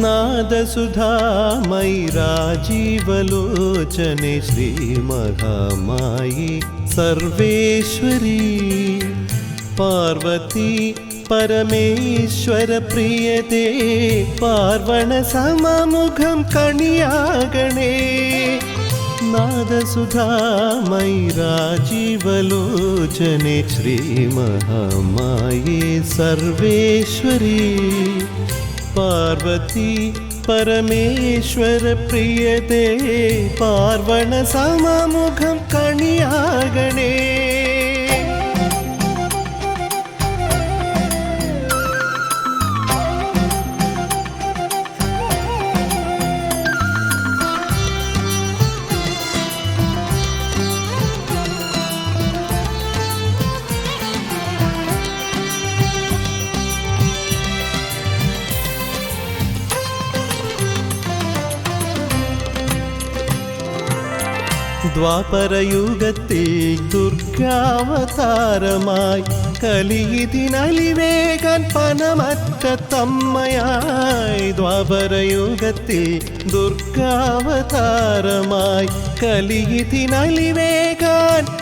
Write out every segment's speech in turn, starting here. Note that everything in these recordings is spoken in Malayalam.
നാദസുധാമയി രാജീവലോചനെ ശ്രീമഹാമായി സർവേശ്വരി പാർവതി പരമേശ്വര പ്രിയതേ പാർവണ സമമുഖം കണിയാകണേ നാദസുധാമയി രാജീവലോചനെ ശ്രീമഹാമായി സർവേശ്വരി പാർവതി പരമേശ്വര പ്രിയതേ പാർവണ സമമുഖം കണിയാകണേ ദ്വാപരയുഗത്തിൽ ദുർഗാവതാരമായി കലിയിതിനലിവേകാൻ പനമറ്റ തമ്മയായി ദ്വാപരയുഗത്തിൽ ദുർഗാവതാരമായി കലിയിതിനലിവേകാൻ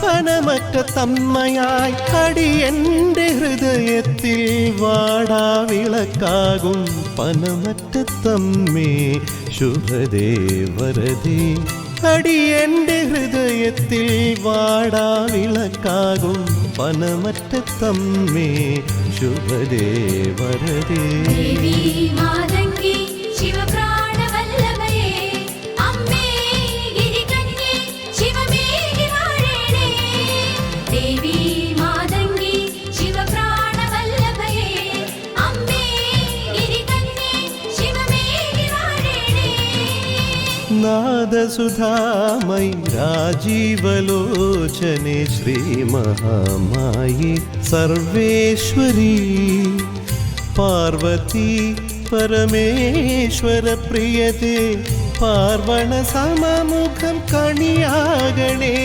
പനമറ്റ തമ്മയായി അടിയന്റെ ഹൃദയത്തിൽ വാടാവിളക്കാകും പനമറ്റ തമ്മേ ശുഭദേ വരദേ അടിയന്റെ ഹൃദയത്തിൽ വാടാവിളക്കാകും പനമറ്റ തമ്മേ ശുഭദേ വരദേ നാദസുധാമയി രാജീവലോചനെ ശ്രീമഹാമായി സർവേശ്വരി പാർവതി പരമേശ്വര പ്രിയതേ പാർവണ സമമുഖം കണിയാകണേ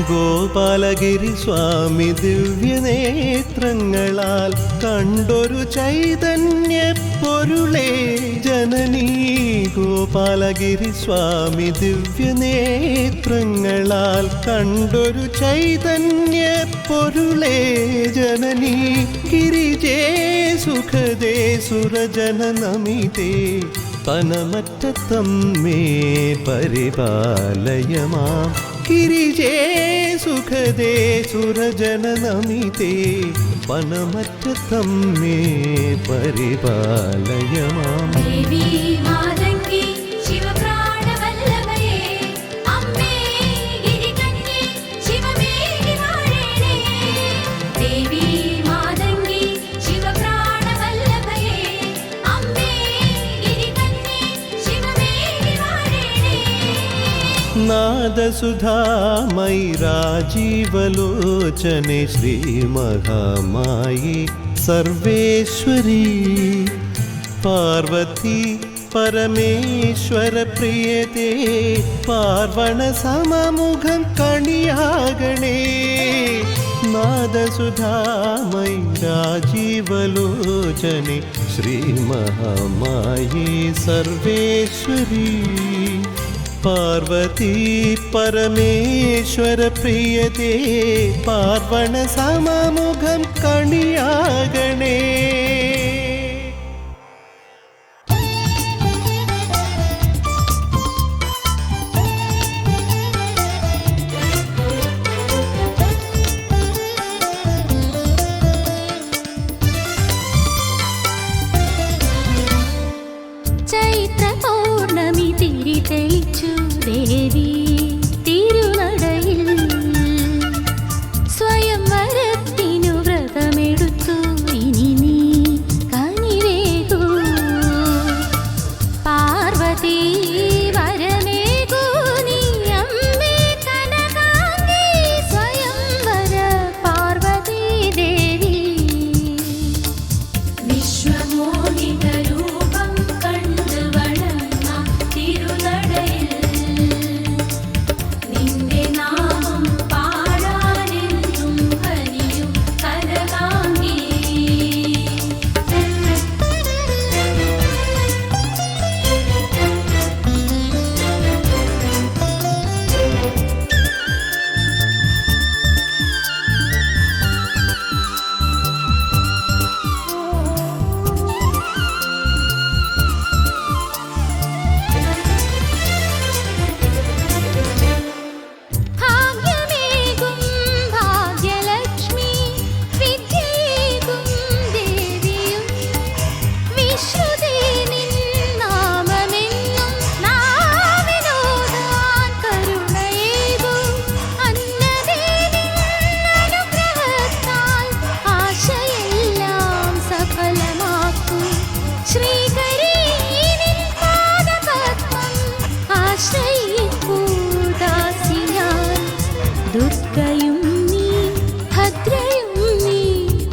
ഗോപാലഗിരി സ്വാമി ദിവ്യനേത്രങ്ങളാൽ കണ്ടൊരു ചൈതന്യ പൊരുളേ ജനനീ ഗോപാലഗിരി സ്വാമി ദിവ്യനേത്രങ്ങളാൽ കണ്ടൊരു ചൈതന്യ പൊരുളേ ജനനീ ഗിരിജേ സുഖദേ സുരജന നമിതേ പനമറ്റ തമ്മേ പരിപാലയമാം ഗിരിജേ സുഖദേ സുരജന നമിതേ പനമറ്റ തമ്മേ പരിപാലയമാം നാദസുധാമയി രാജീവലോചനെ ശ്രീമഹാമായി സർവേശ്വരി പാർവതി പരമേശ്വര പ്രിയതേ പാർവണ സമമുഖം കണിയാകണേ നാദസുധാമയി രാജീവലോചനെ ശ്രീമഹാമായി സർവേശ്വരി പാർവതി പരമേശ്വര പ്രിയതേ പാർവണ സമമുഖം കണിയാകണേ ചൈത്ര പൗർണമി തിരി തെളിച്ചു ദേവി തിരുനടയിൽ സ്വയംവരത്തിനു വ്രതമെടുത്തു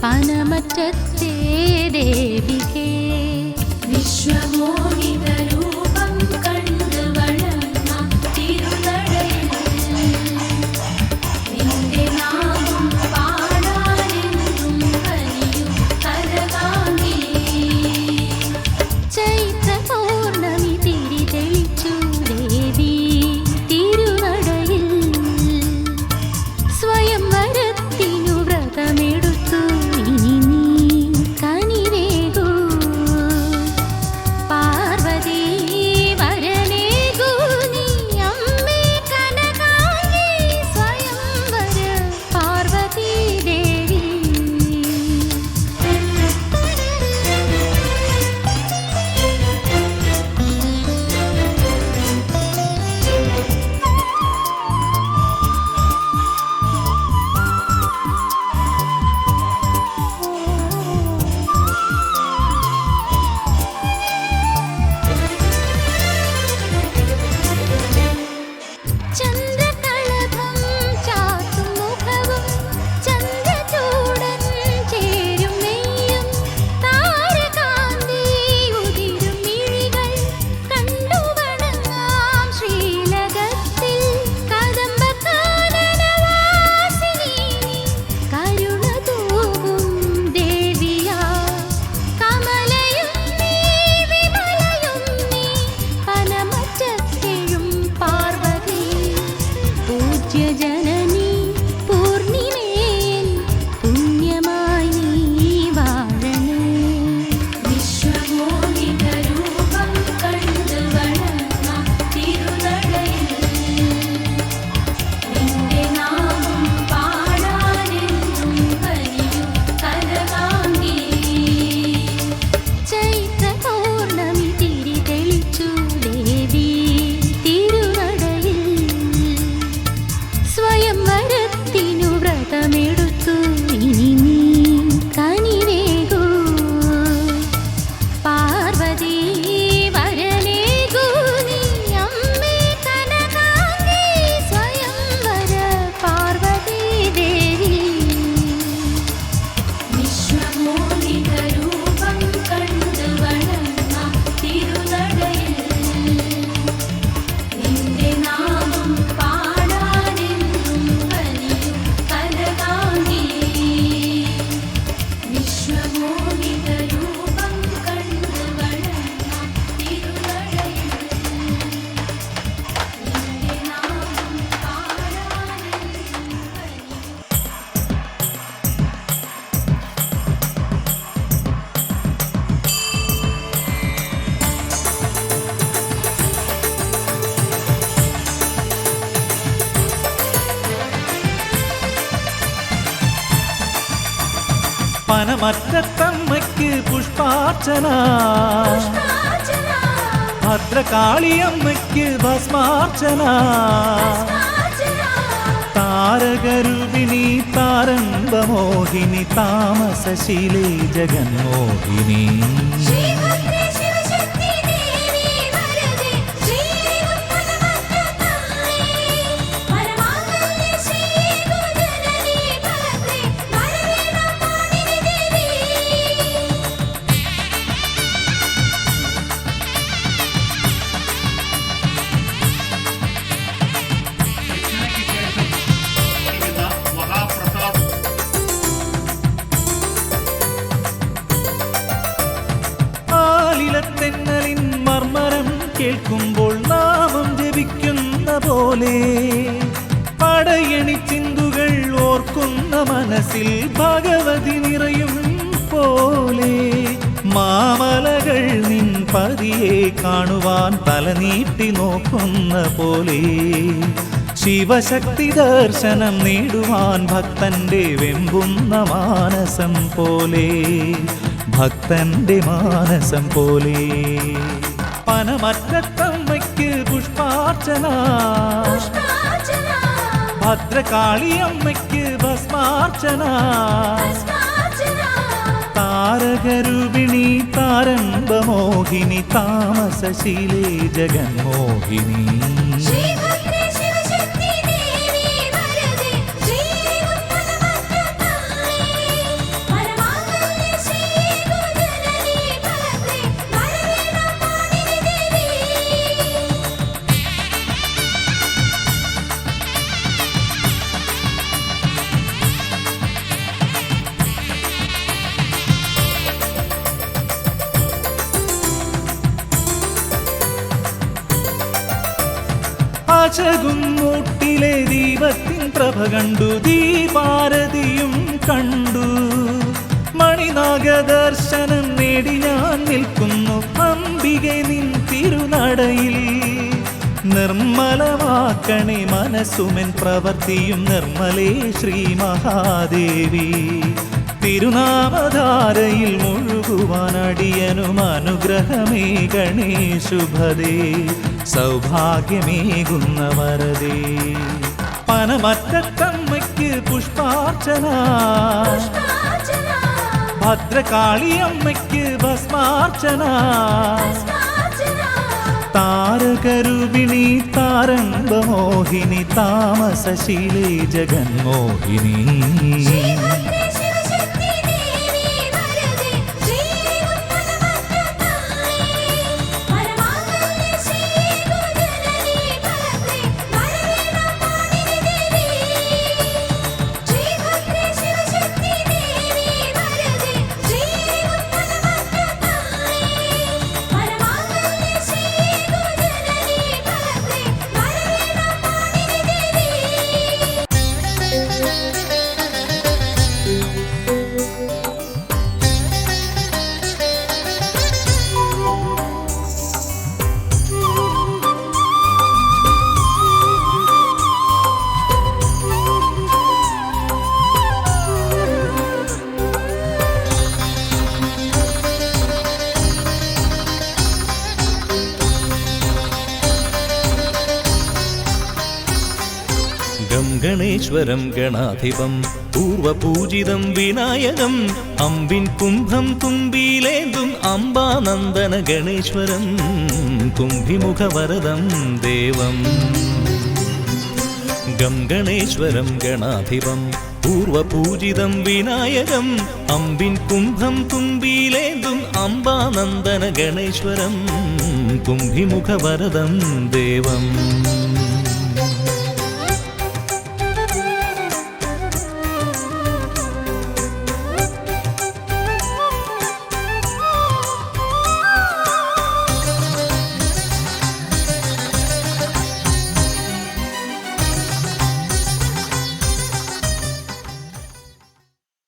പനമറ്റത്തെ ദേവികേ വിശ്വമോഹിത രൂപം കണ്ടു വണങ്ങാം തിരുനടയിൽ നിന്റെ നാമം പാടാനെന്നും കനിയും കരകാങ്ങി ചൈത്ര പൗർണമി തിരി തെളിച്ചു ദേവി തിരുനടയിൽ സ്വയം വരത്തിനു വ്രതമെടുത്തു ഇനി നീ കനിവേകൂ പാർവതി വരനേകൂ നീ അമ്മേ കനകാംഗി സ്വയംവര പാർവതി ദേവി ചന്ദ്രകളഭം ചാർത്തും മുഖവും ചന്ദ്രചൂടൻ ചേരും നെയ്യും താരകാന്തി ഉതിരും മിഴികൾ കണ്ടു വണങ്ങാം ശ്രീലകത്തിൽ കദംബകാനനവാസിനി കരുണ തൂകും ദേവിയാ കമലയും നീ വിമലയും നീ പനമറ്റത്തെഴും പാർവതി പൂജ്യ ജനനി പൂർണിമേൻ പുണ്യമായി നീ വാഴണേ വിശ്വമോഹിത രൂപം കണ്ടു വണങ്ങാം തിരുനടയിൽ നിന്റെ നാമം പാടാനെന്നും കനിയും കരകാംഗി ചൈത്ര പൗർണമി തിരി തെളിച്ചു ദേവി തിരുനടയിൽ സ്വയം വരത്തിനു വ്രതമെടുത്തു ഇനി നീ കനിവേകൂ പാർവതി വരനേകൂ നീ അമ്മേ കനകാംഗി സ്വയംവര പാർവതി ദേവി വിശ്വമോഹിത രൂപം കണ്ടു വണങ്ങാം തിരുനടയിൽ നിന്റെ നാമം പാടാനെന്നും കനിയും കരകാംഗി വിശ്വമോഹിത രൂപം കണ്ടു വണങ്ങാം തിരുനടയിൽ നിന്റെ നാമം പാടാനെന്നും കനിയും പനമറ്റത്തമ്മയ്ക്ക് പുഷ്പാർച്ചന ഭദ്രകാളിയമ്മയ്ക്ക് ഭസ്മാർച്ചന താരകരൂപിണി താരംബമോഹിനി താമസശീലേ ജഗന്മോഹിനി ശ്രീഭദ്രേ ശിവശക്തി ദേവി വരദേ ശ്രീരേഖം പനമറ്റത്തമ്മേ പരമാംഗല്യേ ശ്രീ ഗുരുജനനി ഭദ്രേ വരവേദാപാണിനി ദേവി ആലിലത്തെന്നലിൻ മർമരം കേൾക്കുമ്പോൾ നാമം ജപിക്കുന്ന പോലെ പടയണി ചിന്തുകൾ ഓർക്കുന്ന മനസ്സിൽ ഭഗവതി നിറയും പോലെ മാമലകൾ നിൻ പതിയെ കാണുവാൻ തലനീട്ടി നോക്കുന്ന പോലെ ശിവശക്തി ദർശനം നേടുവാൻ ഭക്തന്റെ വെമ്പുന്ന മാനസം പോലെ ഭക്തന്റെ മാനസം പോലെ പനമറ്റത്തമ്മയ്ക്ക് പുഷ്പാർച്ചന ഭദ്രകാളിയമ്മയ്ക്ക് ഭസ്മാർച്ചന താരകരൂപിണി താരംബമോഹിനി താമസശീലേ ജഗന്മോഹിനി ശ്രീഭദ്രേ ശിവശക്തി ദേവി വരദേ ശ്രീരേഖം പനമറ്റത്തമ്മേ ദശകുമ്മൂട്ടിലെ ദീപത്തിൻ പ്രഭ കണ്ടു ദീപാരതിയും കണ്ടു മണിനാഗദർശനം നേടി ഞാൻ നിൽക്കുന്നു അംബികെ നിൻ തിരുനടയിൽ നിർമ്മലമാക്കണേ മനസ്സുമെൻ പ്രവൃത്തിയും നിർമ്മലേ ശ്രീ മഹാദേവി തിരുനാമധാരയിൽ മുഴുകുവാൻ അടിയനും അനുഗ്രഹമേ ഗണേശുഭദേ സൗഭാഗ്യമേകുന്ന വരദേ പനമറ്റത്തമ്മയ്ക്ക് പുഷ്പാർച്ചന പുഷ്പാർച്ചന ഭദ്രകാളിയമ്മയ്ക്ക് ഭസ്മാർച്ചന ഭസ്മാർച്ചന താരകരൂപിണി താരംബമോഹിനി താമസശീലേ ജഗന്മോഹിനി ശ്രീഭദ്രേ ശിവശക്തി ദേവി വരദേ ശ്രീമുത്തമറ്റത്തായേ പരമാംഗല്യേ ശ്രീഗുരുജനനീ ഭദ്രേ വരവേണമാനിനി ദേവി ശ്രീഭദ്രേ ശിവശക്തി ദേവി വരദേ ശ്രീമുത്തമറ്റത്തായേ പരമാംഗല്യേ ശ്രീഗുരുജനനീ ഭദ്രേ വരവേണമാനിനി ദേവി ഗം ഗണേശ്വരം ഗണാധിപം പൂർവപൂജിതം വിനായകം അമ്പിൻ കുംഭം തുമ്പിയിലേന്തും അംബാനന്ദന ഗണേശ്വരം കുംഭിമുഖവരദം ദേവം ഗം ഗണേശ്വരം ഗണാധിപം പൂർവപൂജിതം വിനായകം അമ്പിൻ കുംഭം തുമ്പിയിലേന്തും അംബാനന്ദന ഗണേശ്വരം കുംഭിമുഖവരദം ദേവം